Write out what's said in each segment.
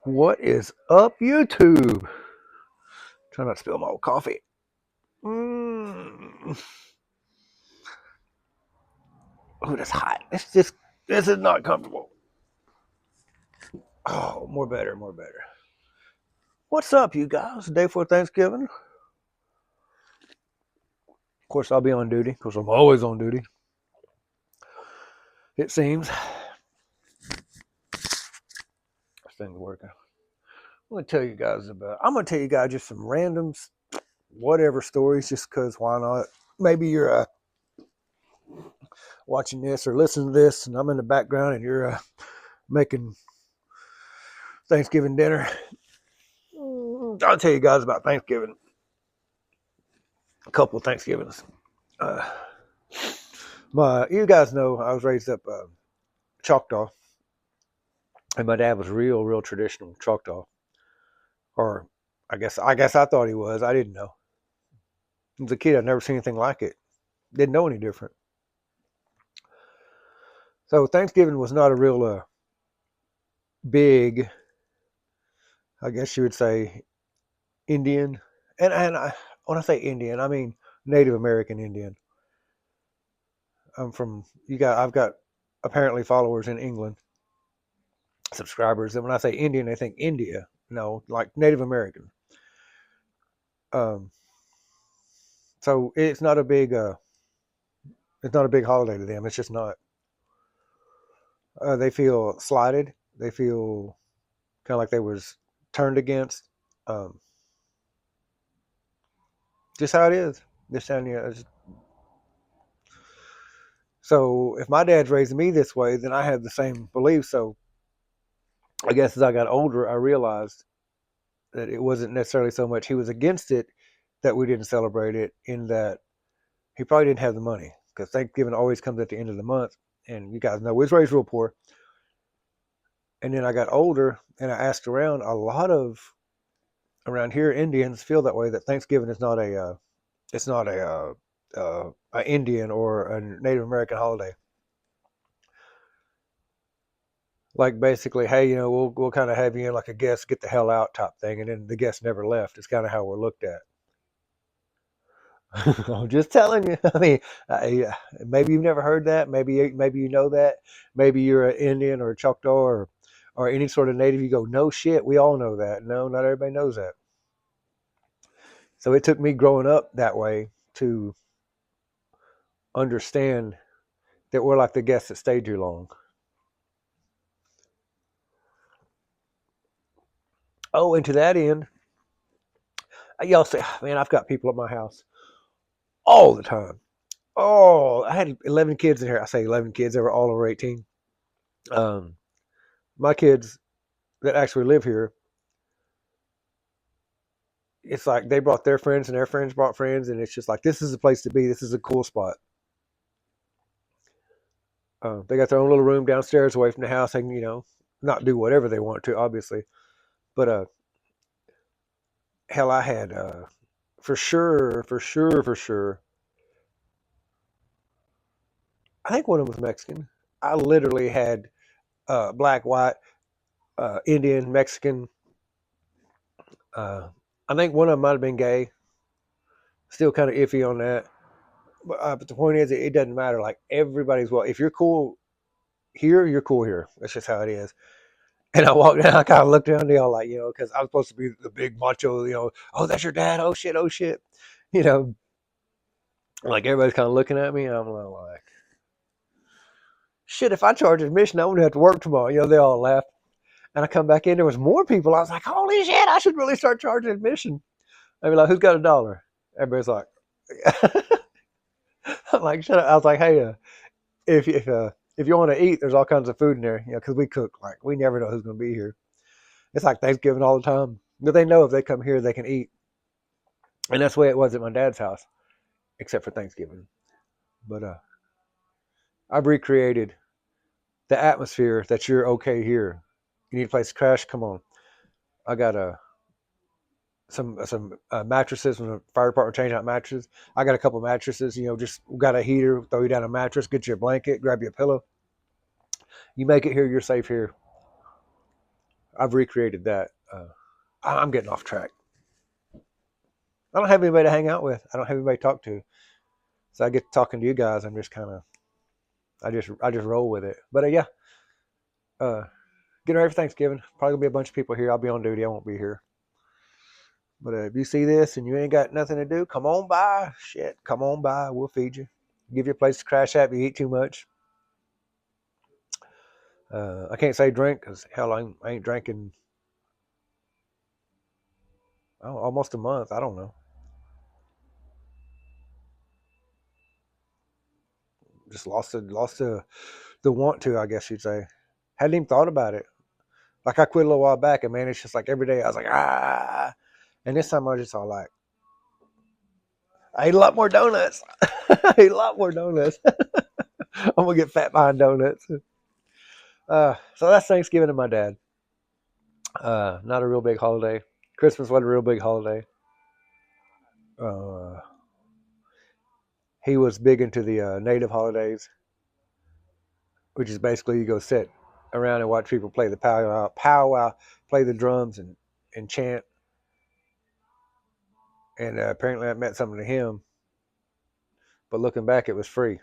What is up, YouTube? Try not to spill my old coffee. Oh, that's hot. This is not comfortable. Oh, more better. What's up, you guys? Day before Thanksgiving. Of course, I'll be on duty because I'm always on duty. It seems. This thing's working. I'm gonna tell you guys just some random, whatever stories, just because why not? Maybe you're watching this or listening to this, and I'm in the background, and you're making Thanksgiving dinner. I'll tell you guys about Thanksgiving. A couple of Thanksgivings. Uh, you guys know I was raised up Choctaw, and my dad was real traditional Choctaw. Or I guess I thought he was. I didn't know. As a kid, I'd never seen anything like it. Didn't know any different. So Thanksgiving was not a real big, I guess you would say, Indian. When I say Indian, I mean Native American Indian. I've got apparently followers in England, subscribers. And when I say Indian, they think India. No, like Native American. Um, so it's not a big holiday to them. It's just not. They feel slighted. They feel kind of like they was turned against. Um, just how it is. Just how it is. So if my dad's raising me this way, then I have the same beliefs. So I guess as I got older, I realized that it wasn't necessarily so much he was against it that we didn't celebrate it, in that he probably didn't have the money, because Thanksgiving always comes at the end of the month. And you guys know we was raised real poor. And then I got older and I asked around. A lot of around here Indians feel that way, that Thanksgiving is not a Indian or a Native American holiday. Like basically, hey, we'll kind of have you in like a guest, get the hell out type thing, and then the guest never left. It's kind of how we're looked at. I'm just telling you. I mean, maybe you've never heard that. Maybe you know that. Maybe you're an Indian or a Choctaw or any sort of native. You go, no shit. We all know that. No, not everybody knows that. So it took me growing up that way to understand that we're like the guests that stayed too long. Oh, and to that end, y'all say, man, I've got people at my house all the time. Oh, I had 11 kids in here. I say 11 kids. They were all over 18. Um, my kids that actually live here, it's like they brought their friends and their friends brought friends. And it's just like, this is the place to be. This is a cool spot. They got their own little room downstairs away from the house. They can, not do whatever they want to, obviously. But hell, I had, for sure, I think one of them was Mexican. I literally had black, white, Indian, Mexican. Uh, I think one of them might have been gay. Still kind of iffy on that. But the point is, it doesn't matter. Like everybody's if you're cool here, you're cool here. That's just how it is. And I walked down, I kind of looked down, they all like, because I was supposed to be the big macho, oh, that's your dad. Oh shit, oh shit. You know, like everybody's kind of looking at me. And I'm like, shit, if I charge admission, I wouldn't have to work tomorrow. They all laughed. And I come back in, there was more people. I was like, holy shit, I should really start charging admission. I'd be like, who's got $1? Everybody's like, I'm like, shut up. I was like, hey, if you want to eat, there's all kinds of food in there, because we cook. Like, we never know who's going to be here. It's like Thanksgiving all the time. But they know if they come here, they can eat. And that's the way it was at my dad's house, except for Thanksgiving. But I've recreated the atmosphere that you're okay here. You need a place to crash? Come on. I got some mattresses when the fire department changed out mattresses. I got a couple mattresses. Just got a heater, throw you down a mattress, get you a blanket, grab you a pillow. You make it here, you're safe here. I've recreated that. I'm getting off track. I don't have anybody to hang out with. I don't have anybody to talk to. So I get talking to you guys. I'm just kind of, I just roll with it. But yeah, uh, getting ready for Thanksgiving. Probably gonna be a bunch of people here. I'll be on duty. I won't be here. But if you see this and you ain't got nothing to do, come on by. Shit, come on by. We'll feed you. Give you a place to crash at if you eat too much. I can't say drink because hell, I ain't drinking almost a month. I don't know. Just lost the want to, I guess you'd say. Hadn't even thought about it. Like I quit a little while back, and man, it's just like every day I was like and this time I was just all like, I ate a lot more donuts. I ate a lot more donuts. I'm gonna get fat behind donuts. So that's Thanksgiving to my dad. Not a real big holiday. Christmas wasn't a real big holiday. Uh, he was big into the native holidays, which is basically you go sit around and watch people play the powwow, play the drums and chant. And apparently that meant something to him. But looking back, it was free.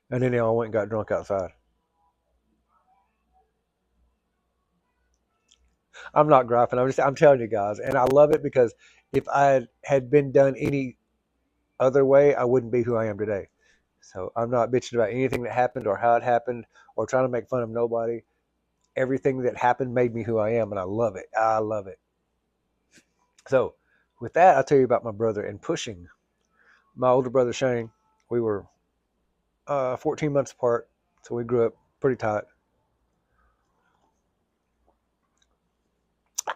And then they all went and got drunk outside. I'm not griping. I'm telling you guys, and I love it because if I had been done any other way, I wouldn't be who I am today. So I'm not bitching about anything that happened or how it happened or trying to make fun of nobody. Everything that happened made me who I am, and I love it. I love it. So with that, I'll tell you about my brother and pushing. My older brother Shane, we were 14 months apart, so we grew up pretty tight.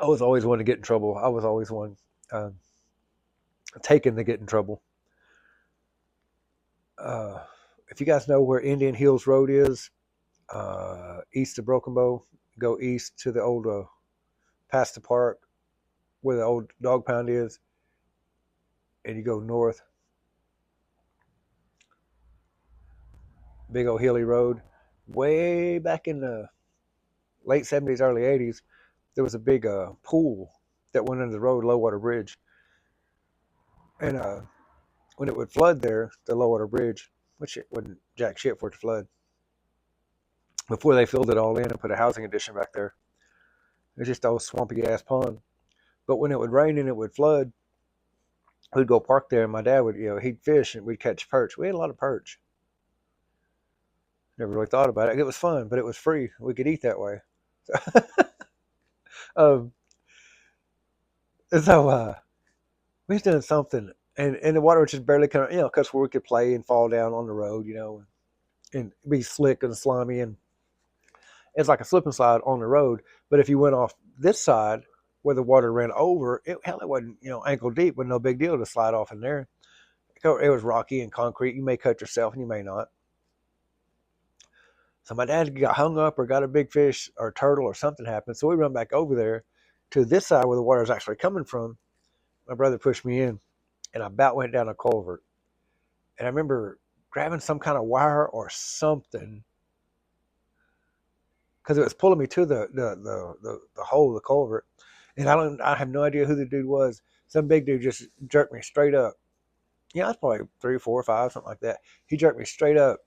I was always one to get in trouble. I was always one um, taken to get in trouble. Uh, if you guys know where Indian Hills Road is, east of Broken Bow, go east to the old past the park where the old dog pound is, and you go north, big old hilly road. Way back in the late 70s, early 80s, there was a big pool that went under the road, low water bridge. And when it would flood there, the low water bridge, which it wasn't jack shit for it to flood, before they filled it all in and put a housing addition back there, it was just an old swampy ass pond. But when it would rain and it would flood, we'd go park there, and my dad would, he'd fish and we'd catch perch. We had a lot of perch. Never really thought about it. It was fun, but it was free. We could eat that way. um, so we was doing something, and the water was just barely coming, because where we could play and fall down on the road, and be slick and slimy, and it's like a slip and slide on the road. But if you went off this side where the water ran over, it wasn't ankle deep, was no big deal to slide off in there. It was rocky and concrete. You may cut yourself, and you may not. So my dad got hung up or got a big fish or turtle or something happened. So we run back over there to this side where the water is actually coming from. My brother pushed me in, and I about went down a culvert. And I remember grabbing some kind of wire or something because it was pulling me to the hole of the culvert. And I have no idea who the dude was. Some big dude just jerked me straight up. Yeah, that's probably 3, 4, 5, something like that. He jerked me straight up,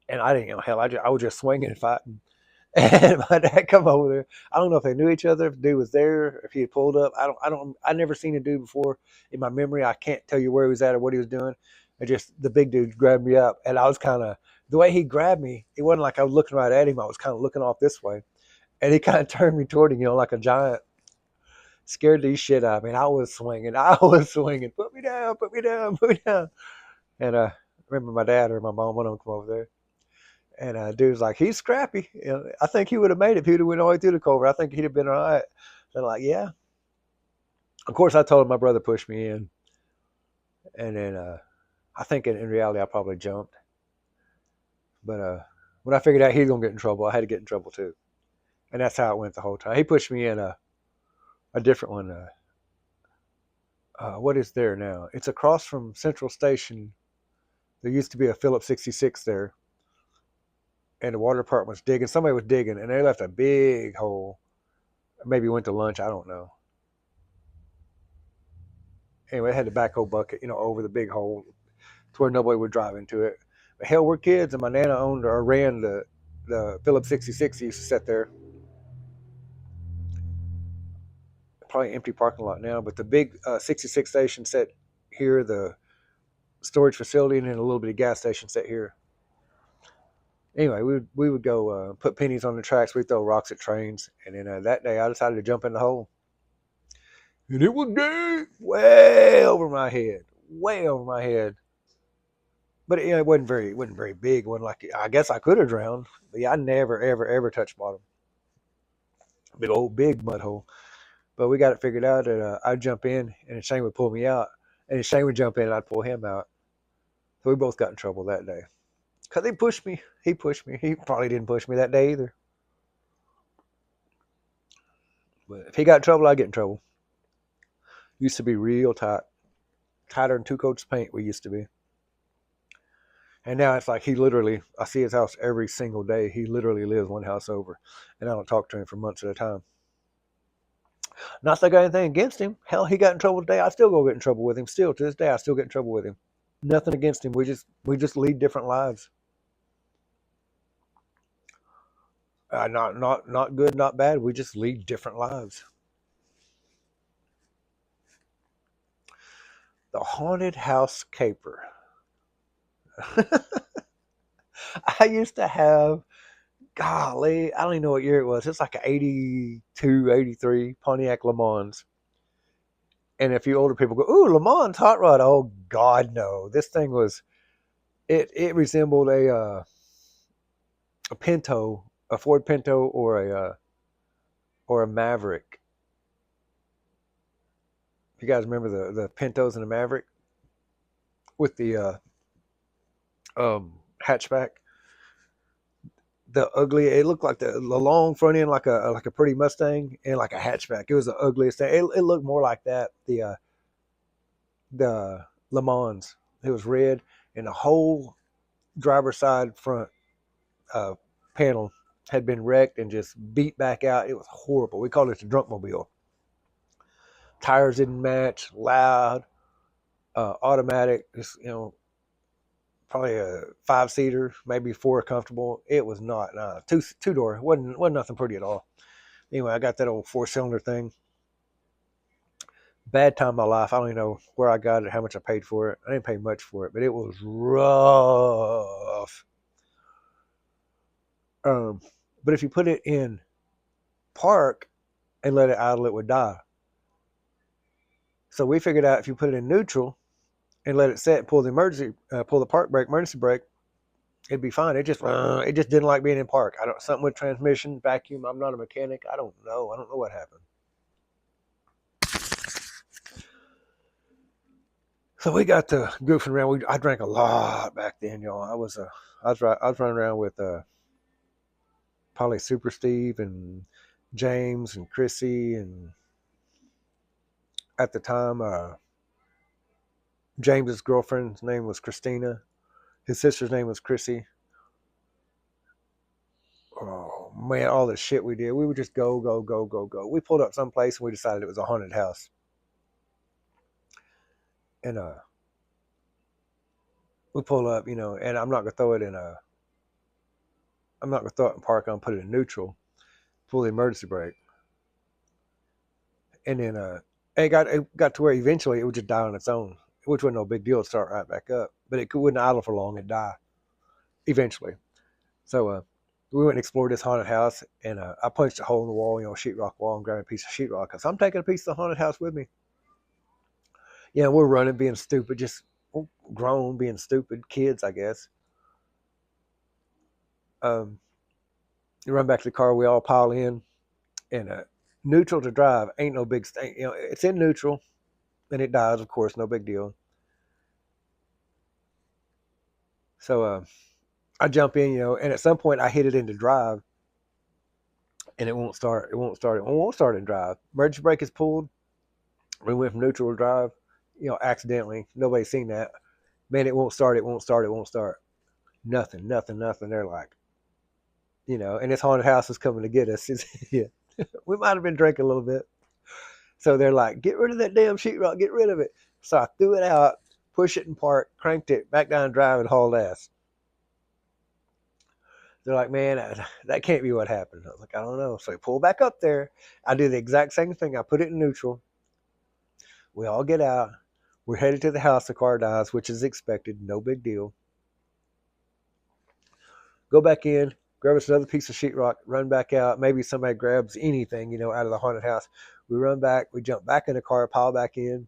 and I didn't, hell, I was just swinging and fighting. And my dad come over there. I don't know if they knew each other, if the dude was there, if he had pulled up. I never seen a dude before in my memory. I can't tell you where he was at or what he was doing. It just, the big dude grabbed me up, and I was kind of, the way he grabbed me, it wasn't like I was looking right at him. I was kind of looking off this way, and he kind of turned me toward him, like a giant. Scared the shit out of me. And I was swinging. I was swinging. Put me down, put me down, put me down. And I remember my dad or my mom, one of them come over there. And dude was like, he's scrappy. I think he would have made it if he would have went all the way through the culvert. I think he'd have been all right. They're like, yeah. Of course, I told him my brother pushed me in. And then I think in reality, I probably jumped. But when I figured out he was going to get in trouble, I had to get in trouble too. And that's how it went the whole time. He pushed me in a different one. What is there now? It's across from Central Station. There used to be a Phillips 66 there. and the water department was digging. Somebody was digging, and they left a big hole. Maybe went to lunch. I don't know. Anyway, it had the backhoe bucket, over the big hole to where nobody would drive into it. But hell, we're kids, and my nana owned or ran the Phillips 66 used to sit there. Probably an empty parking lot now, but the big 66 station set here, the storage facility, and then a little bit of gas station set here. Anyway, we would go put pennies on the tracks. We'd throw rocks at trains, and then that day I decided to jump in the hole, and it was deep, way over my head. But it wasn't very big. It wasn't like I guess I could have drowned, but yeah, I never ever ever touched bottom. Big mud hole. But we got it figured out that I'd jump in, and Shane would pull me out, and Shane would jump in, and I'd pull him out. So we both got in trouble that day. Because he pushed me. He pushed me. He probably didn't push me that day either. But if he got in trouble, I'd get in trouble. Used to be real tight. Tighter than two coats of paint we used to be. And now it's like I see his house every single day. He literally lives one house over. And I don't talk to him for months at a time. Not that I got anything against him. Hell, he got in trouble today. I still go get in trouble with him. Still, to this day, I still get in trouble with him. Nothing against him. We just lead different lives. Not good, not bad. We just lead different lives. The haunted house caper. I used to have, golly, I don't even know what year it was. It's like an 82, 83 Pontiac Le Mans. And a few older people go, ooh, Le Mans hot rod. Oh, God, no. This thing was, it resembled a Pinto, a Ford Pinto, or a Maverick. If you guys remember the Pintos and the Maverick with the hatchback, the ugly. It looked like the long front end, like a pretty Mustang, and like a hatchback. It was the ugliest thing. It looked more like that. The Le Mans. It was red, and the whole driver's side front uh, panel had been wrecked and just beat back out. It was horrible. We called it the Drunkmobile. Tires didn't match. Loud. Automatic. Just, probably a 5-seater, maybe 4 comfortable. It was not. Two door. Wasn't nothing pretty at all. Anyway, I got that old 4-cylinder thing. Bad time of my life. I don't even know where I got it, how much I paid for it. I didn't pay much for it, but it was rough. But if you put it in park and let it idle, it would die. So we figured out if you put it in neutral and let it set and pull the park brake, emergency brake, it'd be fine. It just didn't like being in park. I don't something with transmission, vacuum. I'm not a mechanic. I don't know. I don't know what happened. So we got to goofing around. I drank a lot back then, y'all. I was running around with probably Super Steve and James and Chrissy, and at the time James's girlfriend's name was Christina. His sister's name was Chrissy. Oh man, all the shit we did. We would just go, go, go, go, go. We pulled up someplace and we decided it was a haunted house. And we pull up, and I'm not gonna throw it in park. I'm gonna put it in neutral, pull the emergency brake, and then it got to where eventually it would just die on its own, which wasn't no big deal to start right back up. But it wouldn't idle for long; it'd die eventually. So we went and explored this haunted house, and I punched a hole in the wall, sheetrock wall, and grabbed a piece of sheetrock because I'm taking a piece of the haunted house with me. Yeah, we're running, being stupid, just grown, being stupid kids, I guess. You run back to the car, we all pile in, and neutral to drive ain't no big thing. It's in neutral, and it dies, of course, no big deal. So I jump in, and at some point I hit it into drive, and it won't start. It won't start. It won't start in drive. Emergency brake is pulled. We went from neutral to drive, accidentally. Nobody's seen that. Man, it won't start. It won't start. It won't start. Nothing. They're like, and this haunted house is coming to get us. Yeah, we might have been drinking a little bit. So they're like, get rid of that damn sheetrock, get rid of it. So I threw it out, pushed it in park, cranked it back down drive, and hauled ass. They're like, man, that can't be what happened. I was like, I don't know. So I pull back up there. I do the exact same thing. I put it in neutral. We all get out. We're headed to the house. The car dies, which is expected. No big deal. Go back in, grab us another piece of sheetrock, run back out. Maybe somebody grabs anything, out of the haunted house. We run back. We jump back in the car, pile back in,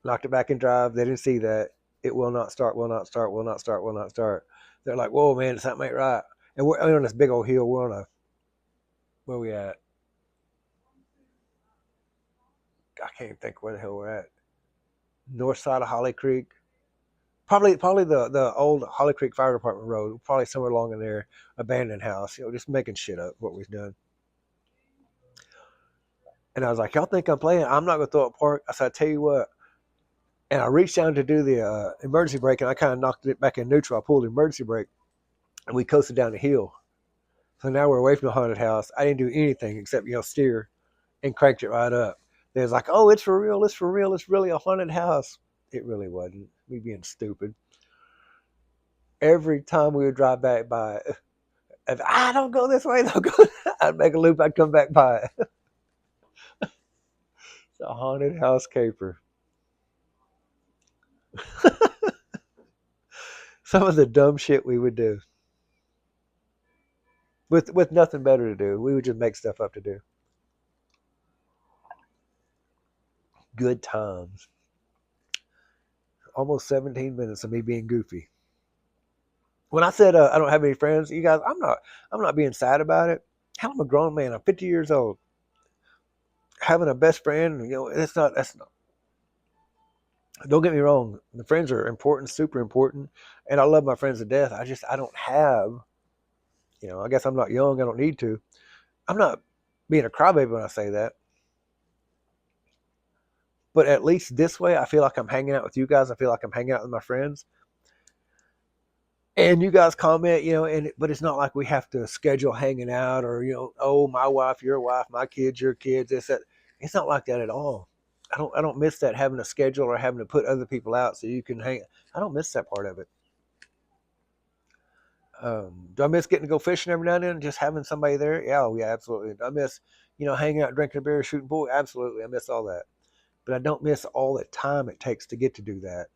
knocked it back in drive. They didn't see that. It will not start, will not start, will not start, will not start. They're like, whoa, man, something ain't right. And we're on this big old hill. We're on where we at? I can't think where the hell we're at. North side of Holly Creek. Probably the old Holly Creek Fire Department road. Probably somewhere along in there, abandoned house. Just making shit up what we've done. And I was like, y'all think I'm playing? I'm not gonna throw a park. I said, I tell you what. And I reached down to do the emergency brake, and I kind of knocked it back in neutral. I pulled the emergency brake, and we coasted down the hill. So now we're away from the haunted house. I didn't do anything except steer, and cranked it right up. They was like, oh, it's for real. It's for real. It's really a haunted house. It really wasn't. Me being stupid. Every time we would drive back by it, if I don't go this way, don't go. I'd make a loop. I'd come back by it. It's a haunted house caper. Some of the dumb shit we would do with nothing better to do. We would just make stuff up to do. Good times. Almost 17 minutes of me being goofy. When I said I don't have any friends, you guys, I'm not being sad about it. Hell, I'm a grown man. I'm 50 years old. Having a best friend, that's not. Don't get me wrong. The friends are important, super important, and I love my friends to death. I don't have. I guess I'm not young. I don't need to. I'm not being a crybaby when I say that. But at least this way, I feel like I'm hanging out with you guys. I feel like I'm hanging out with my friends. And you guys comment, but it's not like we have to schedule hanging out or, oh, my wife, my kids, your kids, this, that. It's not like that at all. I don't miss that, having a schedule or having to put other people out so you can hang. I don't miss that part of it. Do I miss getting to go fishing every now and then and just having somebody there? Yeah, oh, yeah, absolutely. Do I miss, hanging out, drinking a beer, shooting pool? Absolutely. I miss all that. But I don't miss all the time it takes to get to do that.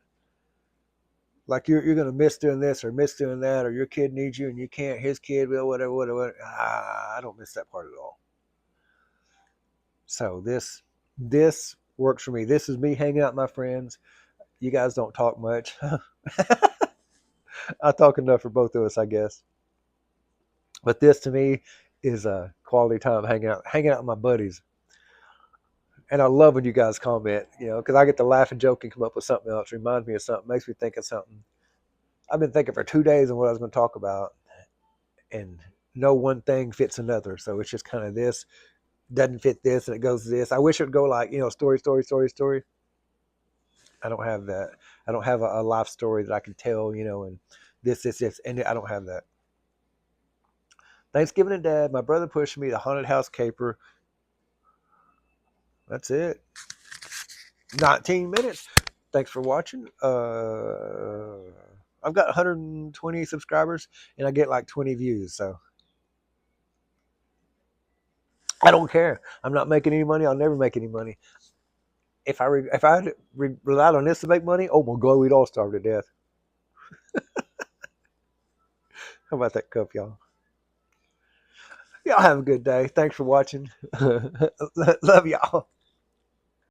Like you're gonna miss doing this or miss doing that, or your kid needs you and you can't. His kid will, whatever. I don't miss that part at all. So this works for me. This is me hanging out with my friends. You guys don't talk much. I talk enough for both of us, I guess. But this to me is a quality time hanging out with my buddies. And I love when you guys comment, because I get to laugh and joke and come up with something else, reminds me of something, makes me think of something. I've been thinking for 2 days on what I was going to talk about, and no one thing fits another. So it's just kind of this doesn't fit this, and it goes to this. I wish it would go like, story, story, story, story. I don't have that. I don't have a life story that I can tell, and this, and I don't have that. Thanksgiving and Dad, my brother pushed me, the haunted house caper. That's it. 19 minutes. Thanks for watching. I've got 120 subscribers and I get like 20 views. So I don't care. I'm not making any money. I'll never make any money. If I had relied on this to make money, oh my God, we'd all starve to death. How about that cup, y'all? Y'all have a good day. Thanks for watching. Love y'all.